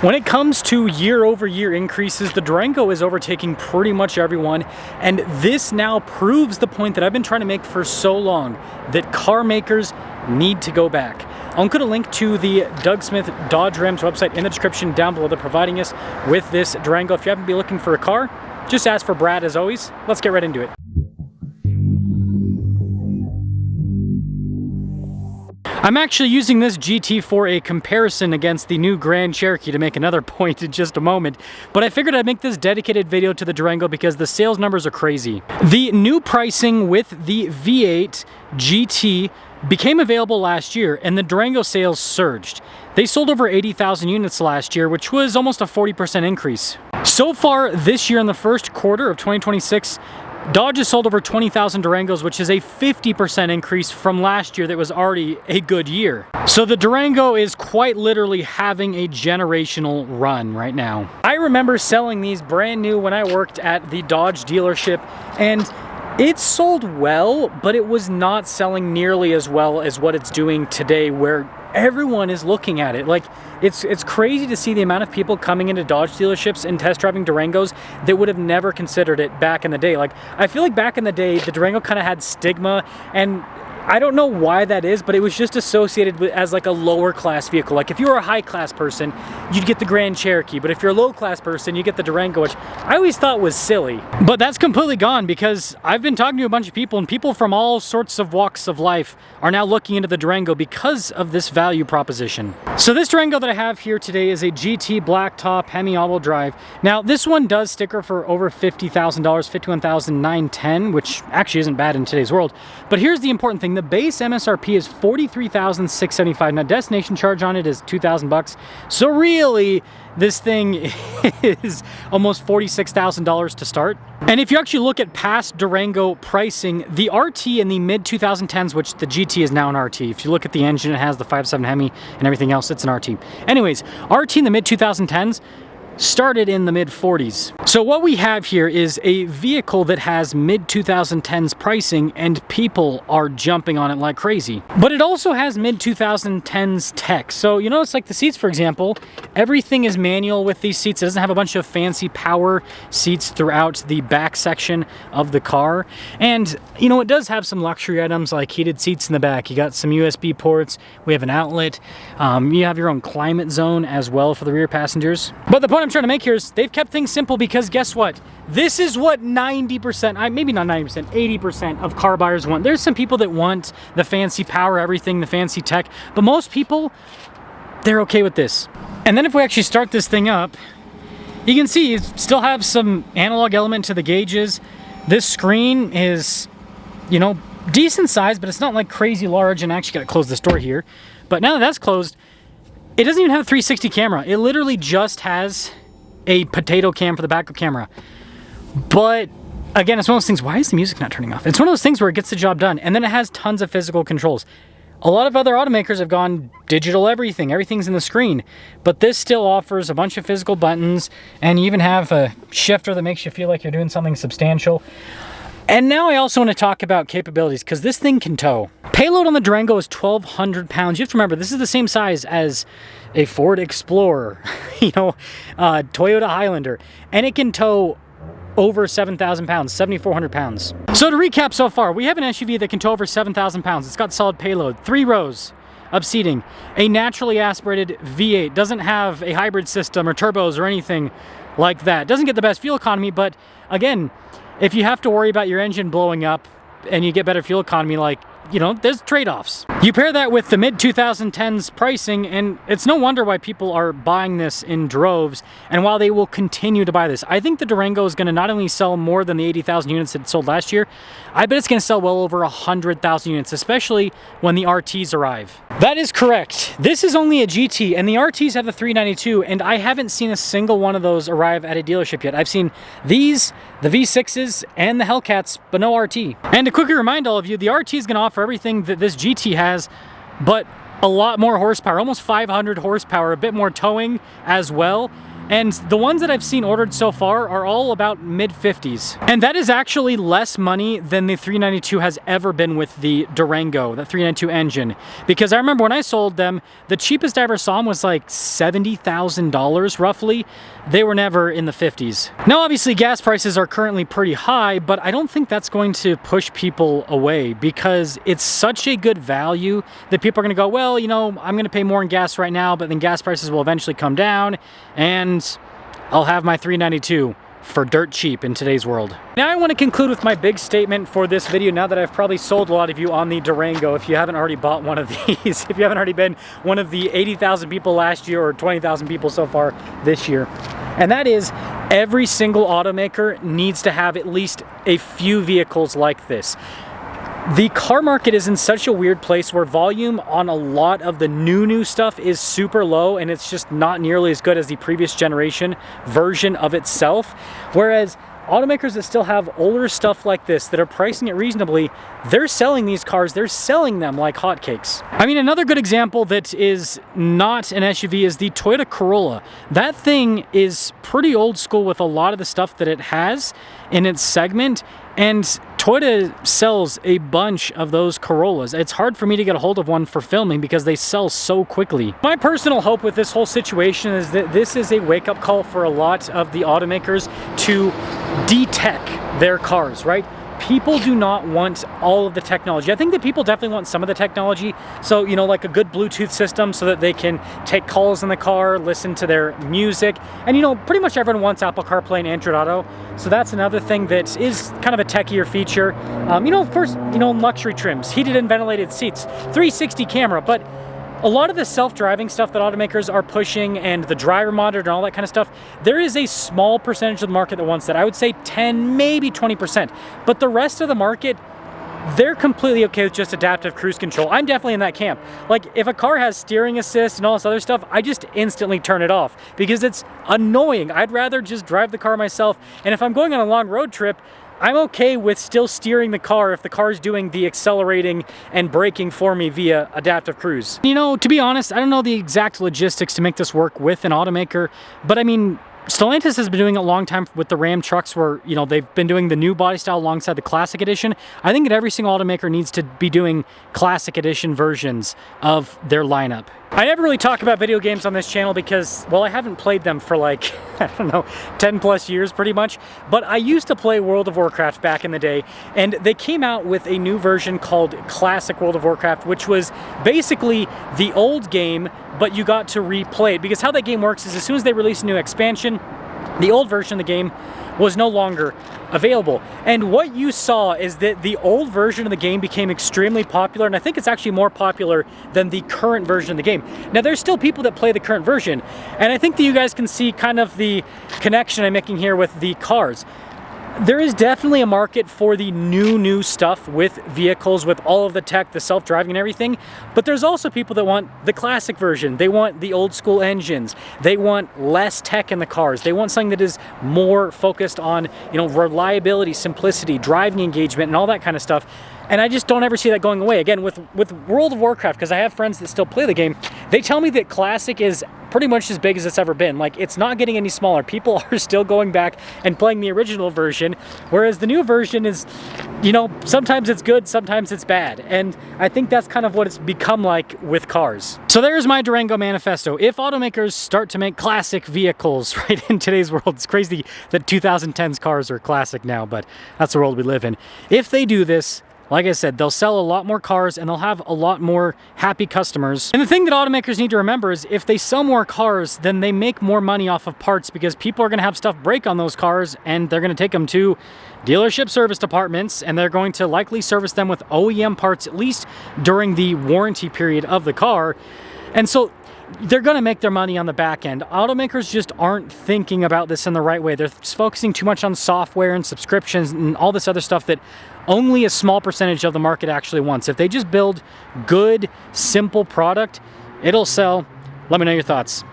When it comes to year-over-year increases, the Durango is overtaking pretty much everyone, and this now proves the point that I've been trying to make for so long, that car makers need to go back. I'll include a link to the Doug Smith Dodge Ram's website in the description down below. They're providing us with this Durango. If you happen to be looking for a car, just ask for Brad as always. Let's get right into it. I'm actually using this GT for a comparison against the new Grand Cherokee to make another point in just a moment, but I figured I'd make this dedicated video to the Durango because the sales numbers are crazy. The new pricing with the V8 GT became available last year and the Durango sales surged. They sold over 80,000 units last year, which was almost a 40% increase. So far this year in the first quarter of 2026, Dodge has sold over 20,000 Durangos, which is a 50% increase from last year that was already a good year. So the Durango is quite literally having a generational run right now. I remember selling these brand new when I worked at the Dodge dealership, and it sold well, but it was not selling nearly as well as what it's doing today, where everyone is looking at it. Like, it's crazy to see the amount of people coming into Dodge dealerships and test driving Durangos that would have never considered it back in the day. Like, I feel like back in the day, the Durango kind of had stigma, and I don't know why that is, but it was just associated with as like a lower class vehicle. Like if you were a high class person, you'd get the Grand Cherokee, but if you're a low class person, you get the Durango, which I always thought was silly. But that's completely gone because I've been talking to a bunch of people, and people from all sorts of walks of life are now looking into the Durango because of this value proposition. So this Durango that I have here today is a GT blacktop Hemi all-wheel drive. Now this one does sticker for over $50,000, $51,910, which actually isn't bad in today's world. But here's the important thing. The base MSRP is $43,675. Now destination charge on it is $2,000. So really, this thing is almost $46,000 to start. And if you actually look at past Durango pricing, the RT in the mid 2010s, which the GT is now an RT. If you look at the engine, it has the 5.7 Hemi and everything else, it's an RT. Anyways, RT in the mid 2010s started in the mid 40s. So what we have here is a vehicle that has mid 2010s pricing, and people are jumping on it like crazy. But it also has mid 2010s tech. So you notice like the seats, for example, everything is manual with these seats. It doesn't have a bunch of fancy power seats throughout the back section of the car. And you know, it does have some luxury items like heated seats in the back. You got some USB ports. We have an outlet. You have your own climate zone as well for the rear passengers. But the point I'm trying to make here is they've kept things simple, because guess what? This is what 90%, maybe not 90%, 80% of car buyers want. There's some people that want the fancy power, everything, the fancy tech, but most people, they're okay with this. And then if we actually start this thing up, you can see you still have some analog element to the gauges. This screen is, you know, decent size, but it's not like crazy large. And I actually got to close this door here. But now that that's closed, it doesn't even have a 360 camera. It literally just has a potato cam for the backup camera. But again, it's one of those things, why is the music not turning off? It's one of those things where it gets the job done, and then it has tons of physical controls. A lot of other automakers have gone digital everything. Everything's in the screen. But this still offers a bunch of physical buttons, and you even have a shifter that makes you feel like you're doing something substantial. And now I also want to talk about capabilities, because this thing can tow. Payload on the Durango is 1,200 pounds. You have to remember, this is the same size as a Ford Explorer, you know, Toyota Highlander, and it can tow over 7,000 pounds, 7,400 pounds. So to recap so far, we have an SUV that can tow over 7,000 pounds. It's got solid payload, 3 rows of seating, a naturally aspirated V8, doesn't have a hybrid system or turbos or anything like that. Doesn't get the best fuel economy, but again, if you have to worry about your engine blowing up and you get better fuel economy, like, you know, there's trade-offs. You pair that with the mid-2010s pricing, and it's no wonder why people are buying this in droves, and while they will continue to buy this. I think the Durango is going to not only sell more than the 80,000 units it sold last year, I bet it's going to sell well over 100,000 units, especially when the RTs arrive. That is correct. This is only a GT, and the RTs have the 392, and I haven't seen a single one of those arrive at a dealership yet. I've seen these, the V6s, and the Hellcats, but no RT. And to quickly remind all of you, the RT is going to offer everything that this GT has, but a lot more horsepower, almost 500 horsepower, a bit more towing as well. And the ones that I've seen ordered so far are all about mid-50s. And that is actually less money than the 392 has ever been with the Durango, the 392 engine. Because I remember when I sold them, the cheapest I ever saw them was like $70,000 roughly. They were never in the 50s. Now obviously gas prices are currently pretty high, but I don't think that's going to push people away because it's such a good value that people are going to go, well, you know, I'm going to pay more in gas right now, but then gas prices will eventually come down and I'll have my 392 for dirt cheap in today's world. Now I want to conclude with my big statement for this video now that I've probably sold a lot of you on the Durango if you haven't already bought one of these, if you haven't already been one of the 80,000 people last year or 20,000 people so far this year. And that is, every single automaker needs to have at least a few vehicles like this. The car market is in such a weird place where volume on a lot of the new stuff is super low and it's just not nearly as good as the previous generation version of itself. Whereas automakers that still have older stuff like this that are pricing it reasonably, they're selling these cars, they're selling them like hotcakes. I mean, another good example that is not an SUV is the Toyota Corolla. That thing is pretty old school with a lot of the stuff that it has in its segment, and Toyota sells a bunch of those Corollas. It's hard for me to get a hold of one for filming because they sell so quickly. My personal hope with this whole situation is that this is a wake-up call for a lot of the automakers to de-tech their cars, right? People do not want all of the technology. I think that people definitely want some of the technology. So, you know, like a good Bluetooth system so that they can take calls in the car, listen to their music. And, you know, pretty much everyone wants Apple CarPlay and Android Auto. So that's another thing that is kind of a techier feature. You know, of course, you know, luxury trims, heated and ventilated seats, 360 camera, but a lot of the self-driving stuff that automakers are pushing and the driver monitor and all that kind of stuff, there is a small percentage of the market that wants that. I would say 10, maybe 20%. But the rest of the market, they're completely okay with just adaptive cruise control. I'm definitely in that camp. Like, if a car has steering assist and all this other stuff, I just instantly turn it off because it's annoying. I'd rather just drive the car myself. And if I'm going on a long road trip, I'm okay with still steering the car if the car's doing the accelerating and braking for me via adaptive cruise. You know, to be honest, I don't know the exact logistics to make this work with an automaker, but I mean, Stellantis has been doing it a long time with the Ram trucks where, you know, they've been doing the new body style alongside the Classic Edition. I think that every single automaker needs to be doing Classic Edition versions of their lineup. I never really talk about video games on this channel because, well, I haven't played them for like, I don't know, 10 plus years pretty much. But I used to play World of Warcraft back in the day, and they came out with a new version called Classic World of Warcraft, which was basically the old game, but you got to replay it. Because how that game works is as soon as they release a new expansion, the old version of the game was no longer available. And what you saw is that the old version of the game became extremely popular, and I think it's actually more popular than the current version of the game. Now, there's still people that play the current version, and I think that you guys can see kind of the connection I'm making here with the cars. There is definitely a market for the new stuff with vehicles, with all of the tech, the self-driving and everything, but there's also people that want the classic version. They want the old school engines. They want less tech in the cars. They want something that is more focused on, you know, reliability, simplicity, driving engagement, and all that kind of stuff. And I just don't ever see that going away. Again, with World of Warcraft, because I have friends that still play the game, they tell me that Classic is pretty much as big as it's ever been. Like, it's not getting any smaller. People are still going back and playing the original version, whereas the new version is, you know, sometimes it's good, sometimes it's bad. And I think that's kind of what it's become like with cars. So there's my Durango manifesto. If automakers start to make classic vehicles, right, in today's world, it's crazy that 2010s cars are classic now, but that's the world we live in. If they do this, like I said, they'll sell a lot more cars and they'll have a lot more happy customers. And the thing that automakers need to remember is if they sell more cars, then they make more money off of parts because people are going to have stuff break on those cars and they're going to take them to dealership service departments and they're going to likely service them with OEM parts, at least during the warranty period of the car. And so they're going to make their money on the back end. Automakers just aren't thinking about this in the right way. They're focusing too much on software and subscriptions and all this other stuff that only a small percentage of the market actually wants. If they just build good, simple product, it'll sell. Let me know your thoughts.